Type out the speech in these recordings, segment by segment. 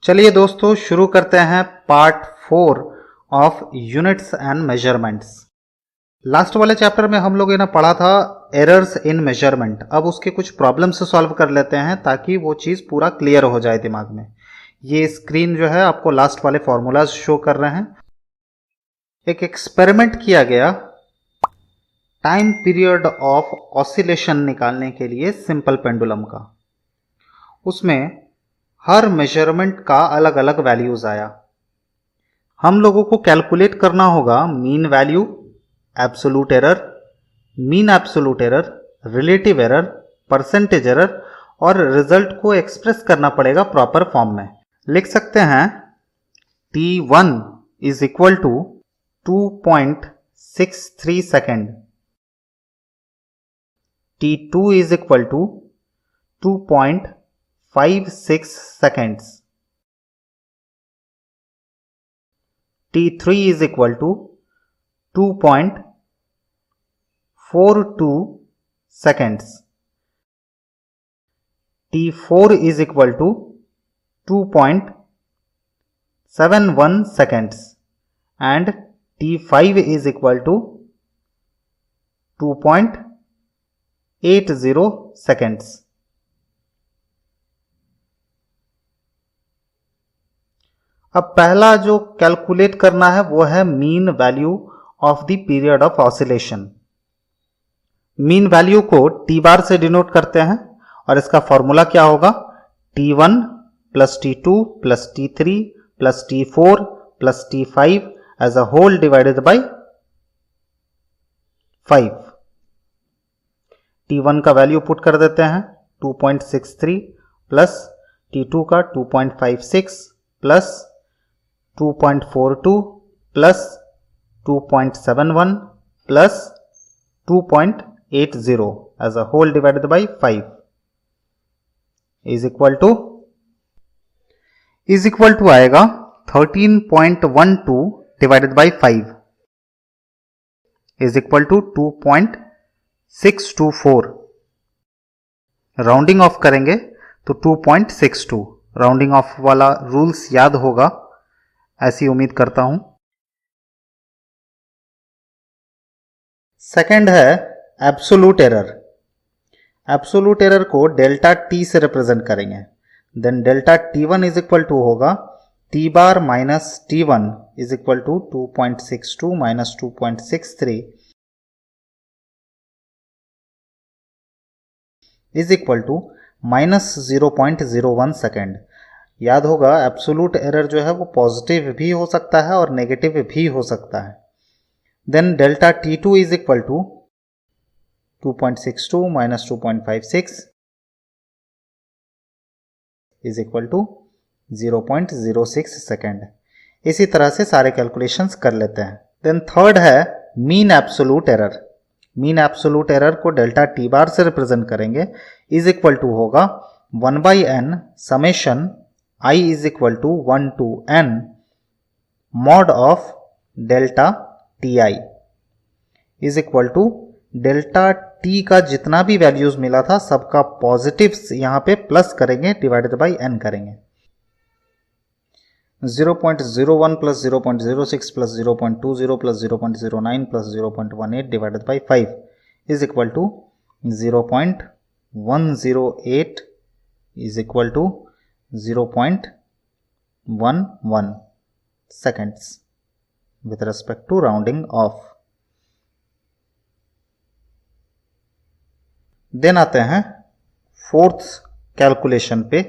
चलिए दोस्तों शुरू करते हैं part 4 of units and measurements. Last वाले चैप्टर में हम लोगों ने पढ़ा था एरर्स इन मेजरमेंट। अब उसके कुछ प्रॉब्लम्स सॉल्व कर लेते हैं ताकि वो चीज़ पूरा क्लियर हो जाए दिमाग में। ये स्क्रीन जो है आपको लास्ट वाले फॉर्मूलाज शो कर रहे हैं। एक एक्सपेरिमेंट किया गया टाइम पीरियड ऑफ ऑसिलेशन निकालने के लिए सिंपल पेंडुलम का। उसमें हर मेजरमेंट का अलग अलग वैल्यूज आया। हम लोगों को कैलकुलेट करना होगा mean value, absolute error, mean absolute error, relative error, percentage error और रिजल्ट को एक्सप्रेस करना पड़ेगा प्रॉपर फॉर्म में। लिख सकते हैं T1 is equal to 2.63 second, T2 is equal to 2.56 seconds, T3 is equal to 2.42 seconds, T4 is equal to 2.71 seconds and T5 is equal to 2.80 seconds. अब पहला जो कैलकुलेट करना है वो है mean value of the period of oscillation. Mean value को T bar से denote करते हैं और इसका फॉर्मूला क्या होगा, T1 plus T2 plus T3 plus T4 plus T5 as a whole divided by 5। T1 का वैल्यू पुट कर देते हैं 2.63 प्लस T2 का 2.56 plus 2.42 plus 2.71 plus 2.80 as a whole divided by 5 is equal to आएगा 13.12 divided by 5 is equal to 2.624। Rounding off करेंगे तो 2.62। Rounding off वाला rules याद होगा ऐसी उम्मीद करता हूं। सेकंड है एब्सोल्यूट एरर। एब्सोल्यूट एरर को डेल्टा टी से रिप्रेजेंट करेंगे। Then delta T1 is equal to होगा T bar minus T1 is equal to 2.62 minus 2.63 is equal to minus 0.01 second. याद होगा एब्सोल्यूट एरर जो है वो पॉजिटिव भी हो सकता है और नेगेटिव भी हो सकता है। Then delta T2 is equal to 2.62 minus 2.56 is equal to 0.06 second. इसी तरह से सारे कैलकुलेशंस कर लेते हैं। देन थर्ड है mean absolute error. Mean absolute error को डेल्टा टी बार से रिप्रेजेंट करेंगे इज इक्वल टू होगा 1/n summation I is equal to 1 to n mod of delta ti is equal to delta t का जितना भी values मिला था सबका पॉजिटिव्स यहां पे प्लस करेंगे डिवाइडेड बाय n करेंगे। 0.01 plus 0.06 plus 0.20 plus 0.09 plus 0.18 divided by 5 is equal to 0.108 is equal to 0.11 seconds with respect to rounding off. Then आते हैं फोर्थ कैलकुलेशन पे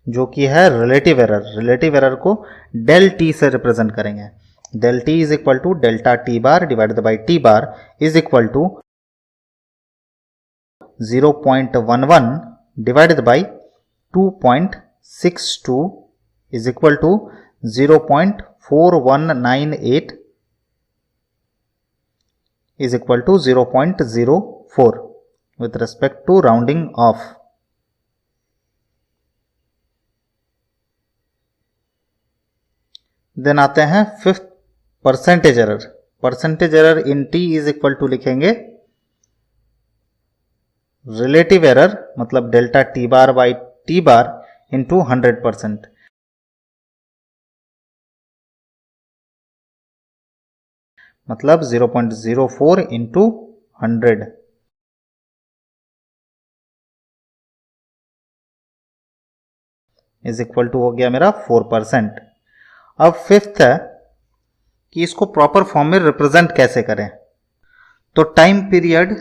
जो कि है रिलेटिव एरर। रिलेटिव एरर को डेल टी से रिप्रेजेंट करेंगे। Del T is equal to delta T bar divided by T bar is equal to 0.11 divided by 2.62 is equal to 0.4198 is equal to 0.04 with respect to rounding off. Then आते हैं fifth percentage error. Percentage error in T is equal to लिखेंगे relative error मतलब delta T bar by T bar into 100%। मतलब 0.04 into 100 is equal to हो गया मेरा 4%। अब fifth है कि इसको प्रॉपर फॉर्म में रिप्रेजेंट कैसे करें। तो time period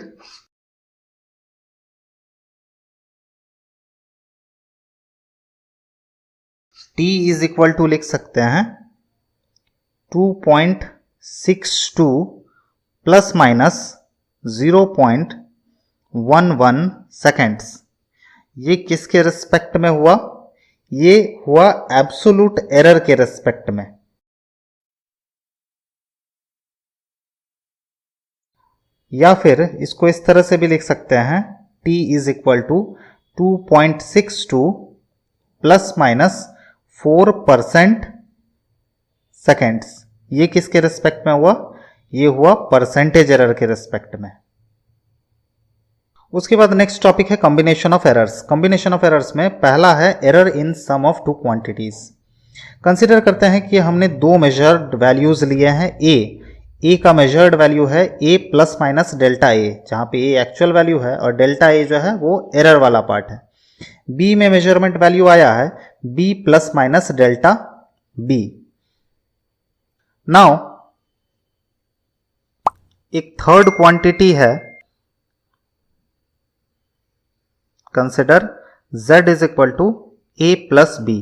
t is equal to लिख सकते हैं 2.62 प्लस माइनस 0.11 सेकेंड्स। ये किसके रिस्पेक्ट में हुआ? ये हुआ एब्सोल्यूट एरर के रिस्पेक्ट में। या फिर इसको इस तरह से भी लिख सकते हैं t is equal to 2.62 plus minus 4% seconds. ये किसके रिस्पेक्ट में हुआ? ये हुआ परसेंटेज एरर के रिस्पेक्ट में। उसके बाद नेक्स्ट टॉपिक है combination of errors. Combination of errors में पहला है error in sum of two quantities. Consider करते हैं कि हमने दो मेजर्ड वैल्यूज लिए हैं। ए का मेजर्ड वैल्यू है ए प्लस माइनस डेल्टा ए, जहां पे ए एक्चुअल वैल्यू है और डेल्टा ए जो है वो एरर वाला पार्ट है। बी में मेजरमेंट वैल्यू आया है B plus minus delta B. Now एक थर्ड क्वांटिटी है, consider z is equal to a plus B.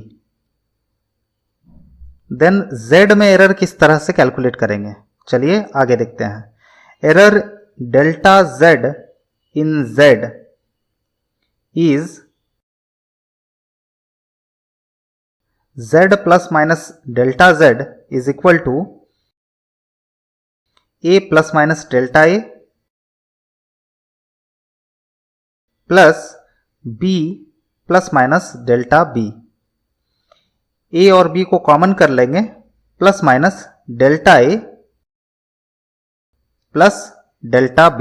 Then z में एरर किस तरह से कैलकुलेट करेंगे, चलिए आगे देखते हैं। Error delta z in z is z plus minus delta z is equal to a plus minus delta a plus b plus minus delta b। a और b को कॉमन कर लेंगे, plus minus delta a plus delta b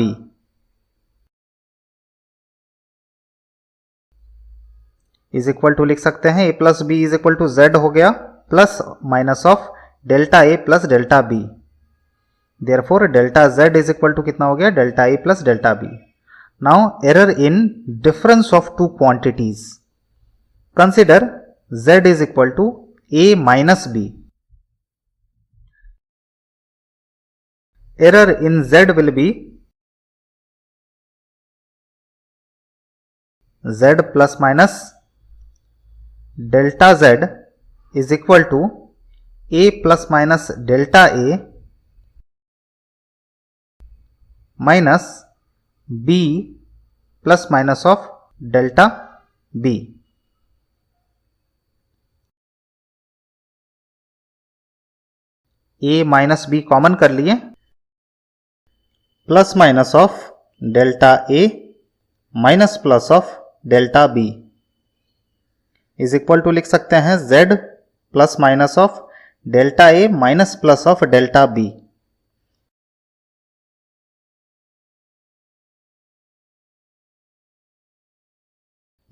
is equal to लिख सकते हैं a plus b is equal to z हो गया plus minus of delta a plus delta b। Therefore delta z is equal to कितना हो गया? Delta a plus delta b। Now error in difference of two quantities. Consider z is equal to a minus b. Error in z will be z plus minus delta z is equal to a plus minus delta a minus b plus minus of delta b। a minus b common कर लिए, plus minus of delta a minus plus of delta b is equal to लिख सकते हैं z plus minus of delta a minus plus of delta b।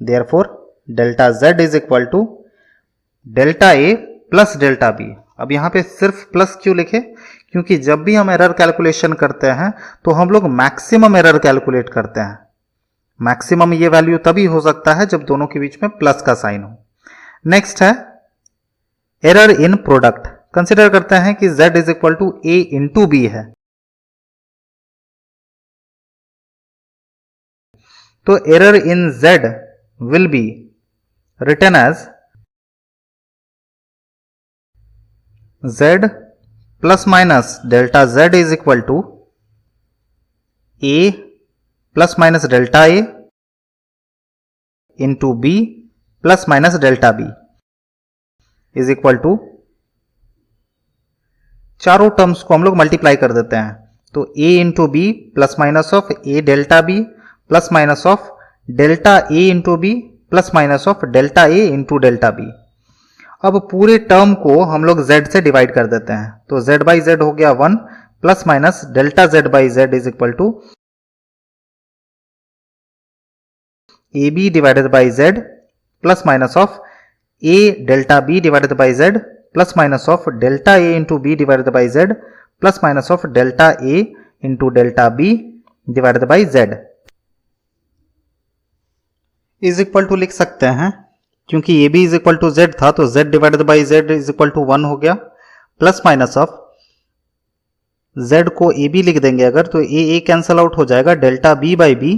Therefore delta z is equal to delta a plus delta b। अब यहां पे सिर्फ plus क्यों लिखे? क्योंकि जब भी हम एरर कैलकुलेशन करते हैं तो हम लोग मैक्सिमम एरर कैलकुलेट करते हैं। मैक्सिमम ये वैल्यू तभी हो सकता है जब दोनों के बीच में प्लस का साइन हो। नेक्स्ट है एरर इन प्रोडक्ट। कंसिडर करते हैं कि z is equal to a into b है, तो error in z will be written as z plus minus delta z is equal to a plus minus delta a into b plus minus delta b is equal to, चारों terms को हम लोग multiply कर देते हैं, तो a into B plus minus of a delta b plus minus of delta a into B plus minus of delta a into delta b। अब पूरे टर्म को हम लोग z से डिवाइड कर देते हैं, तो z बाई z हो गया 1 plus minus delta z by z is equal to A B divided by z plus minus of a delta b divided by z plus minus of delta a into B divided by z plus minus of delta A into delta B divided by Z is equal to लिख सकते हैं, क्योंकि A B is equal to Z था तो Z divided by Z is equal to 1 हो गया, plus minus of Z को A B लिख देंगे अगर तो ए कैंसल आउट हो जाएगा, delta B by B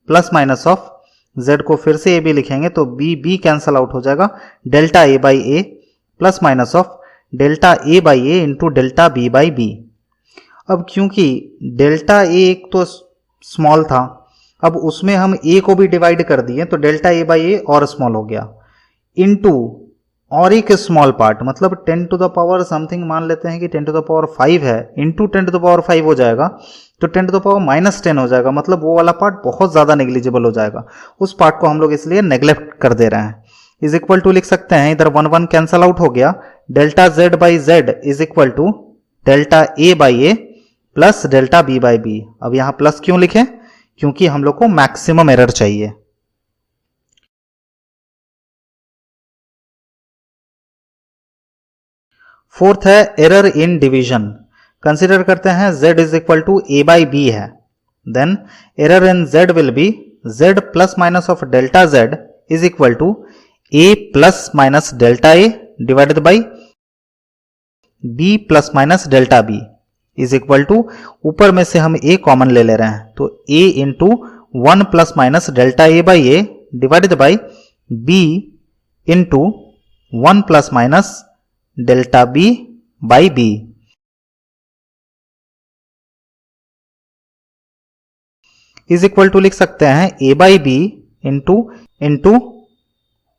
plus minus of Z को फिर से ए बी लिखेंगे तो बी बी कैंसल आउट हो जाएगा, delta A by A plus minus of delta A by A into delta B by B. अब क्योंकि डेल्टा ए एक तो स्मॉल था, अब उसमें हम ए को भी डिवाइड कर दिए तो डेल्टा ए बाई ए और स्मॉल हो गया, इनटू और एक स्मॉल पार्ट मतलब 10 टू द पावर समथिंग मान लेते हैं कि 10 टू द पावर 5 है, इंटू 10 टू द पावर 5 हो जाएगा तो 10 टू द पावर माइनस 10 हो जाएगा, मतलब वो वाला पार्ट बहुत ज्यादा नेग्लिजिबल हो जाएगा, उस पार्ट को हम लोग इसलिए नेग्लेक्ट कर दे रहे हैं। इज इक्वल टू लिख सकते हैं, इधर 1 1 कैंसल आउट हो गया, delta Z by Z is equal to delta A by A plus delta B by B. अब यहां प्लस क्यों लिखें, क्योंकि हम लोग को मैक्सिमम एरर चाहिए। फोर्थ है एरर इन डिवीजन। कंसिडर करते हैं z is equal to A by B है, then error in z will be z plus minus of delta z is equal to a plus minus delta a divided by b plus minus delta b is equal to, ऊपर में से हम a common ले रहे हैं तो a into 1 plus minus delta a by a divided by b into 1 plus minus delta b by b। Is equal to लिख सकते हैं a by B into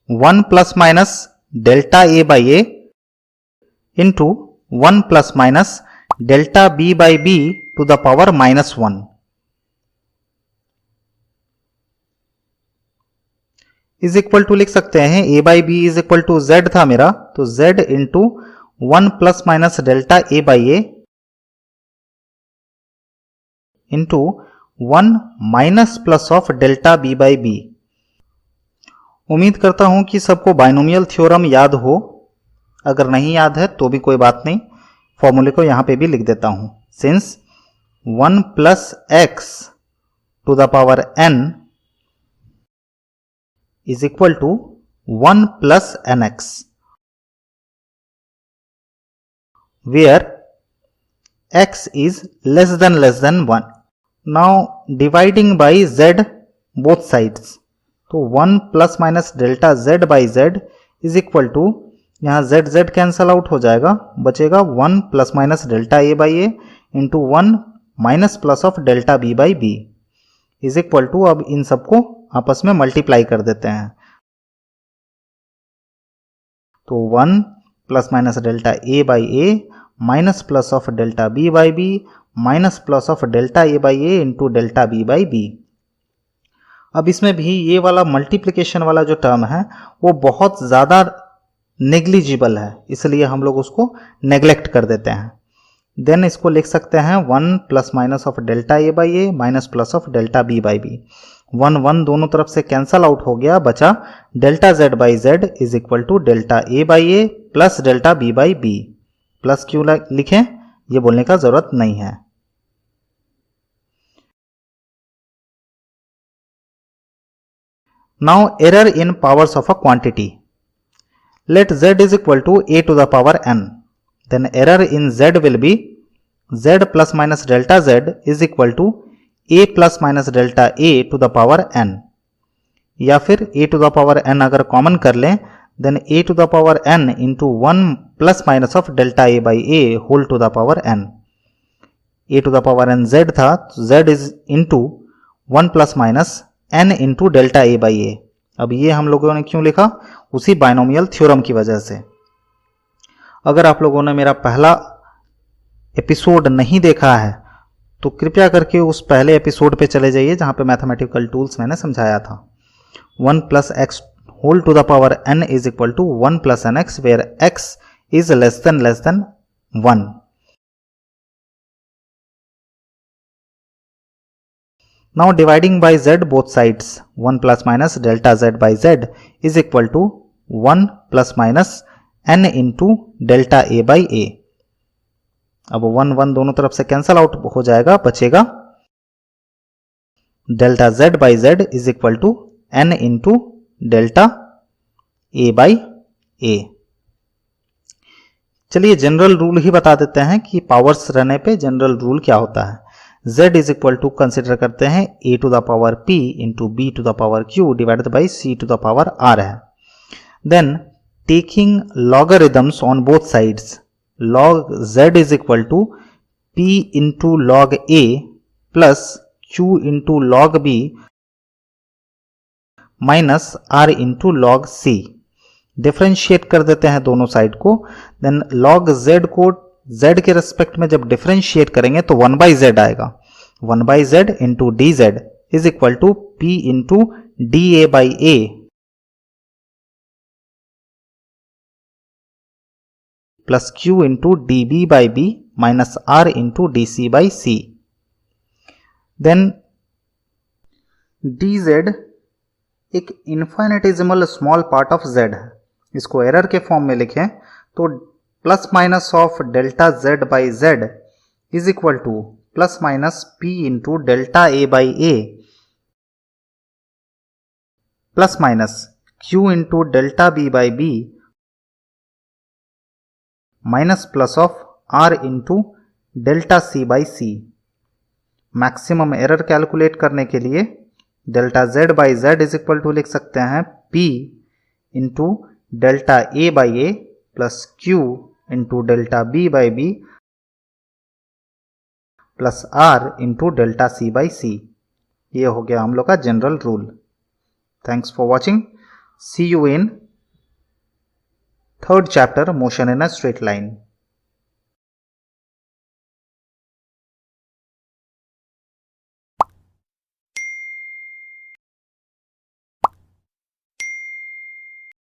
1 plus minus delta a by a into 1 plus minus delta b by b to the power minus 1। Is equal to लिख सकते हैं a by B is equal to z था मेरा तो z into 1 plus minus delta a by a into 1 minus plus of delta b by b। उम्मीद करता हूं कि सबको बाइनोमियल थ्योरम याद हो, अगर नहीं याद है तो भी कोई बात नहीं, फॉर्मूले को यहां पे भी लिख देता हूं। Since 1 plus X to the power n is equal to 1 plus nx, where x is less than 1. Now dividing by z both sides, तो 1 plus minus delta z by z is equal to, यहाँ z z cancel out हो जाएगा, बचेगा 1 plus minus delta a by a into 1 minus plus of delta b by b is equal to, अब इन सबको आपस में मल्टीप्लाई कर देते हैं तो 1 plus minus delta A by A minus plus of delta B by B minus plus of delta A by A into delta B by B. अब इसमें भी ये वाला मल्टीप्लिकेशन वाला जो टर्म है वो बहुत ज़्यादा नेग्लिजिबल है, इसलिए हम लोग उसको नेग्लेक्ट कर देते हैं। देन इसको लिख सकते हैं 1 plus minus of delta A by A minus plus of delta B by B. 1 1 दोनों तरफ से कैंसल आउट हो गया, बचा delta z by z is equal to delta a by a plus delta b by b। Plus क्यों लिखें ये बोलने का जरूरत नहीं है। Now error in powers of a quantity. Let z is equal to a to the power n, then error in z will be z plus minus delta z is equal to a plus minus delta a to the power n, या फिर a to the power n अगर common कर लें then a to the power n into 1 plus minus of delta a by a whole to the power n। a to the power n z था तो z is into 1 plus minus n into delta a by a। अब ये हम लोगों ने क्यों लिखा, उसी बाइनोमियल थ्योरम की वजह से। अगर आप लोगों ने मेरा पहला एपिसोड नहीं देखा है तो कृपया करके उस पहले एपिसोड पे चले जाइए जहां पे मैथमेटिकल टूल्स मैंने समझाया था। 1 plus X whole to the power n is equal to 1 plus N X, where x is less than 1। Now dividing by z both sides, 1 plus minus delta z by z is equal to 1 plus minus n into delta a by a। अब 1 1 दोनों तरफ से cancel out हो जाएगा, बचेगा delta z by z is equal to n into delta a by a। चलिए general rule ही बता देते हैं कि पावर्स रहने पे जनरल रूल क्या होता है। z is equal to consider करते हैं a to the power p into b to the power q divided by c to the power r है। Then taking logarithms on both sides, log z is equal to p into log a plus q into log b minus r into log c। Differentiate कर देते हैं दोनों side को। Then log z को z के respect में जब differentiate करेंगे तो 1 बाई z आएगा। 1 by z into d z is equal to p into d a by A plus q into d b by B minus r into d c by c. Then dz एक infinitesimal small part of z है। इसको error के form में लिखें तो plus minus of delta z by z is equal to plus minus p into delta a by a plus minus q into delta b by b minus plus of r into delta c by c। Maximum error calculate करने के लिए delta z by z is equal to लिख सकते हैं p into delta a by a plus q into delta b by b plus r into delta c by c। ये हो गया हम लोग का general rule. Thanks for watching. See you in third chapter motion in a straight line.